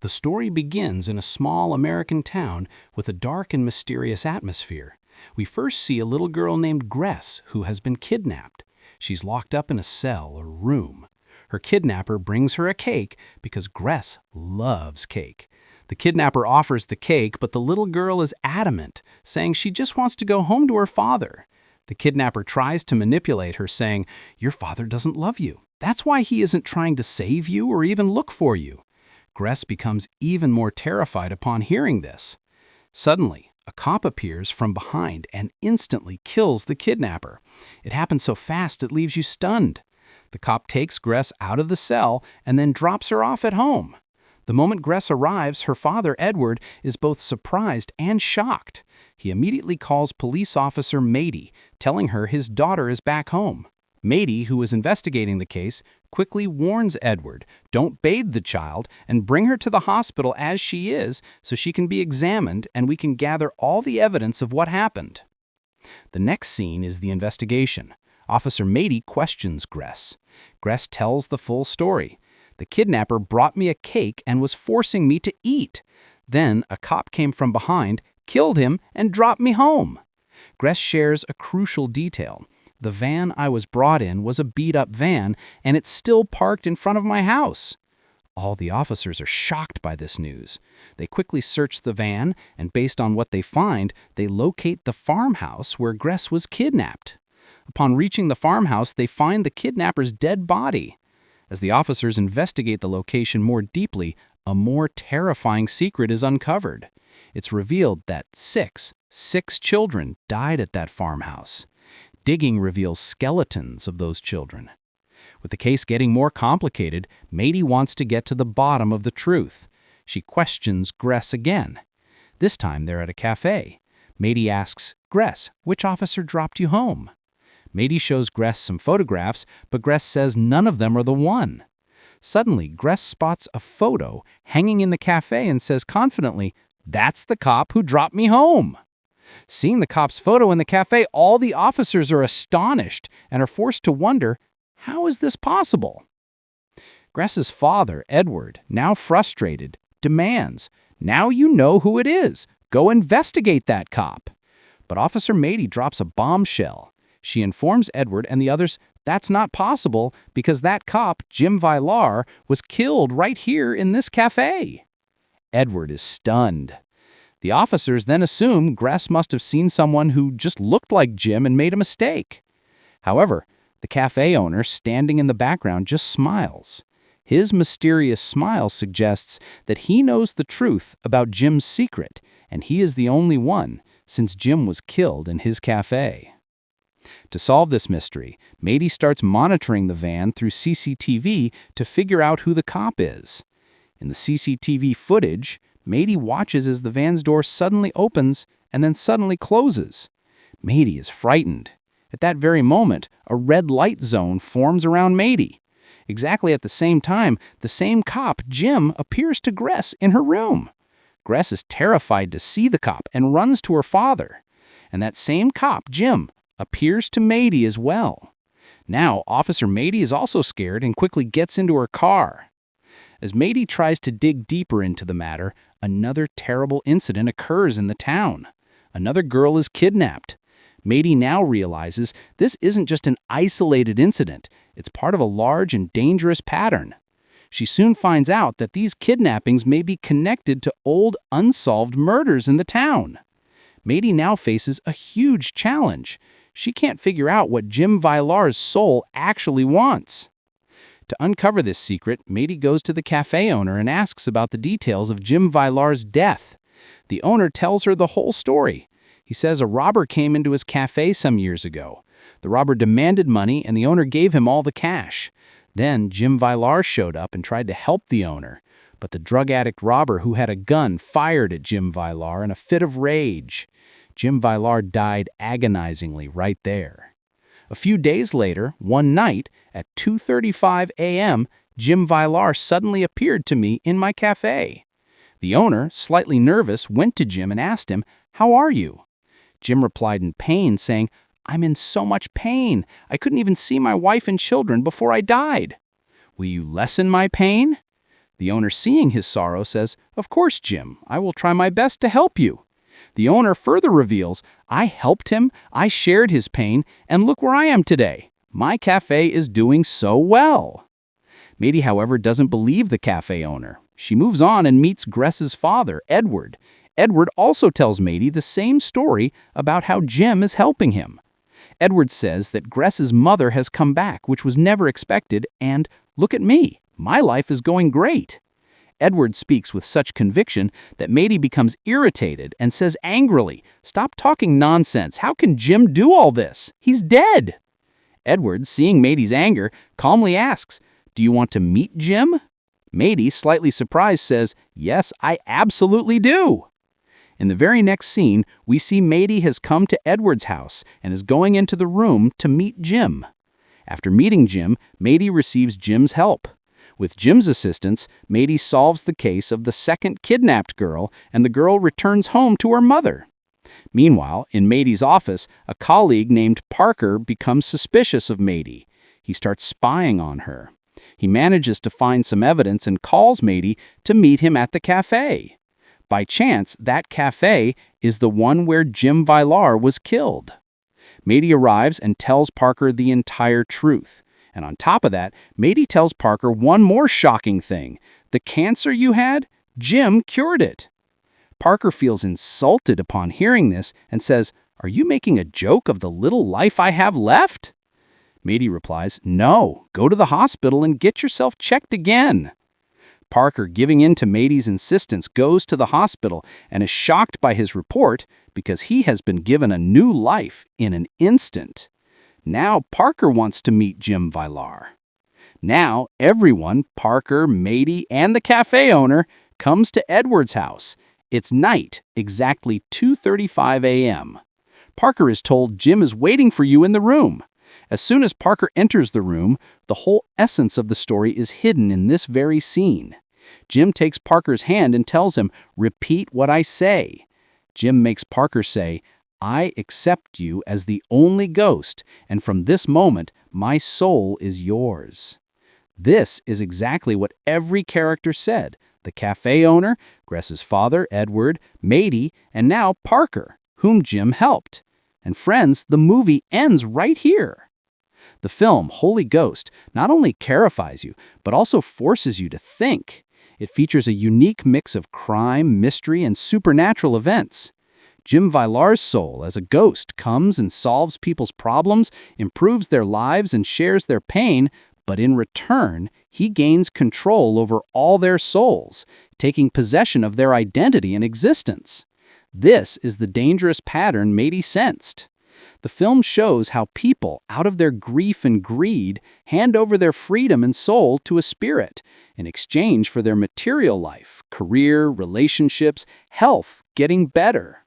The story begins in a small American town with a dark and mysterious atmosphere. We first see a little girl named Gress who has been kidnapped. She's locked up in a cell or room. Her kidnapper brings her a cake because Gress loves cake. The kidnapper offers the cake, but the little girl is adamant, saying she just wants to go home to her father. The kidnapper tries to manipulate her, saying, "Your father doesn't love you. That's why he isn't trying to save you or even look for you." Gress becomes even more terrified upon hearing this. Suddenly, a cop appears from behind and instantly kills the kidnapper. It happens so fast it leaves you stunned. The cop takes Gress out of the cell and then drops her off at home. The moment Gress arrives, her father, Edward, is both surprised and shocked. He immediately calls police officer Mady, telling her his daughter is back home. Mady, who is investigating the case, quickly warns Edward, "Don't bathe the child and bring her to the hospital as she is so she can be examined and we can gather all the evidence of what happened." The next scene is the investigation. Officer Mady questions Gress. Gress tells the full story. "The kidnapper brought me a cake and was forcing me to eat. Then a cop came from behind, killed him, and dropped me home." Gress shares a crucial detail. "The van I was brought in was a beat-up van, and it's still parked in front of my house." All the officers are shocked by this news. They quickly search the van, and based on what they find, they locate the farmhouse where Gress was kidnapped. Upon reaching the farmhouse, they find the kidnapper's dead body. As the officers investigate the location more deeply, a more terrifying secret is uncovered. It's revealed that six children died at that farmhouse. Digging reveals skeletons of those children. With the case getting more complicated, Mady wants to get to the bottom of the truth. She questions Gress again. This time they're at a cafe. Mady asks, "Gress, which officer dropped you home?" Mady shows Gress some photographs, but Gress says none of them are the one. Suddenly, Gress spots a photo hanging in the cafe and says confidently, "That's the cop who dropped me home." Seeing the cop's photo in the cafe, all the officers are astonished and are forced to wonder, how is this possible? Gress's father, Edward, now frustrated, demands, "Now you know who it is. Go investigate that cop." But Officer Mady drops a bombshell. She informs Edward and the others that's not possible because that cop, Jim Vischer, was killed right here in this cafe. Edward is stunned. The officers then assume Gress must have seen someone who just looked like Jim and made a mistake. However, the cafe owner standing in the background just smiles. His mysterious smile suggests that he knows the truth about Jim's secret, and he is the only one, since Jim was killed in his cafe. To solve this mystery, Mady starts monitoring the van through CCTV to figure out who the cop is. In the CCTV footage, Mady watches as the van's door suddenly opens and then suddenly closes. Mady is frightened. At that very moment, a red light zone forms around Mady. Exactly at the same time, the same cop, Jim, appears to Gress in her room. Gress is terrified to see the cop and runs to her father. And that same cop, Jim, appears to Mady as well. Now, Officer Mady is also scared and quickly gets into her car. As Mady tries to dig deeper into the matter, another terrible incident occurs in the town. Another girl is kidnapped. Mady now realizes this isn't just an isolated incident, it's part of a large and dangerous pattern. She soon finds out that these kidnappings may be connected to old unsolved murders in the town. Mady now faces a huge challenge. She can't figure out what Jim Vischer's soul actually wants. To uncover this secret, Mady goes to the cafe owner and asks about the details of Jim Vischer's death. The owner tells her the whole story. He says a robber came into his cafe some years ago. The robber demanded money and the owner gave him all the cash. Then Jim Vischer showed up and tried to help the owner. But the drug addict robber who had a gun fired at Jim Vischer in a fit of rage. Jim Vischer died agonizingly right there. A few days later, one night, at 2:35 a.m., Jim Vischer suddenly appeared to me in my cafe. The owner, slightly nervous, went to Jim and asked him, "How are you?" Jim replied in pain, saying, "I'm in so much pain. I couldn't even see my wife and children before I died." "Will you lessen my pain?" The owner, seeing his sorrow, says, "Of course, Jim, I will try my best to help you." The owner further reveals, "I helped him, I shared his pain, and look where I am today. My cafe is doing so well." Mady, however, doesn't believe the cafe owner. She moves on and meets Gress's father, Edward. Edward also tells Mady the same story about how Jim is helping him. Edward says that Gress's mother has come back, which was never expected, and look at me, my life is going great. Edward speaks with such conviction that Mady becomes irritated and says angrily, "Stop talking nonsense. How can Jim do all this? He's dead." Edward, seeing Mady's anger, calmly asks, "Do you want to meet Jim?" Mady, slightly surprised, says, "Yes, I absolutely do." In the very next scene, we see Mady has come to Edward's house and is going into the room to meet Jim. After meeting Jim, Mady receives Jim's help. With Jim's assistance, Mady solves the case of the second kidnapped girl, and the girl returns home to her mother. Meanwhile, in Mady's office, a colleague named Parker becomes suspicious of Mady. He starts spying on her. He manages to find some evidence and calls Mady to meet him at the cafe. By chance, that cafe is the one where Jim Vischer was killed. Mady arrives and tells Parker the entire truth. And on top of that, Mady tells Parker one more shocking thing. The cancer you had, Jim cured it. Parker feels insulted upon hearing this and says, "Are you making a joke of the little life I have left?" Mady replies, "No, go to the hospital and get yourself checked again." Parker, giving in to Mady's insistence, goes to the hospital and is shocked by his report because he has been given a new life in an instant. Now Parker wants to meet Jim Vischer. Now everyone, Parker, Mady, and the cafe owner, comes to Edward's house. It's night, exactly 2:35 a.m. Parker is told Jim is waiting for you in the room. As soon as Parker enters the room, the whole essence of the story is hidden in this very scene. Jim takes Parker's hand and tells him, "Repeat what I say." Jim makes Parker say, "I accept you as the only ghost, and from this moment, my soul is yours." This is exactly what every character said. The cafe owner, Gress's father, Edward, Mady, and now Parker, whom Jim helped. And friends, the movie ends right here. The film, Holy Ghost, not only terrifies you, but also forces you to think. It features a unique mix of crime, mystery, and supernatural events. Jim Vischer's soul as a ghost comes and solves people's problems, improves their lives, and shares their pain, but in return, he gains control over all their souls, taking possession of their identity and existence. This is the dangerous pattern Mady sensed. The film shows how people, out of their grief and greed, hand over their freedom and soul to a spirit in exchange for their material life, career, relationships, health getting better.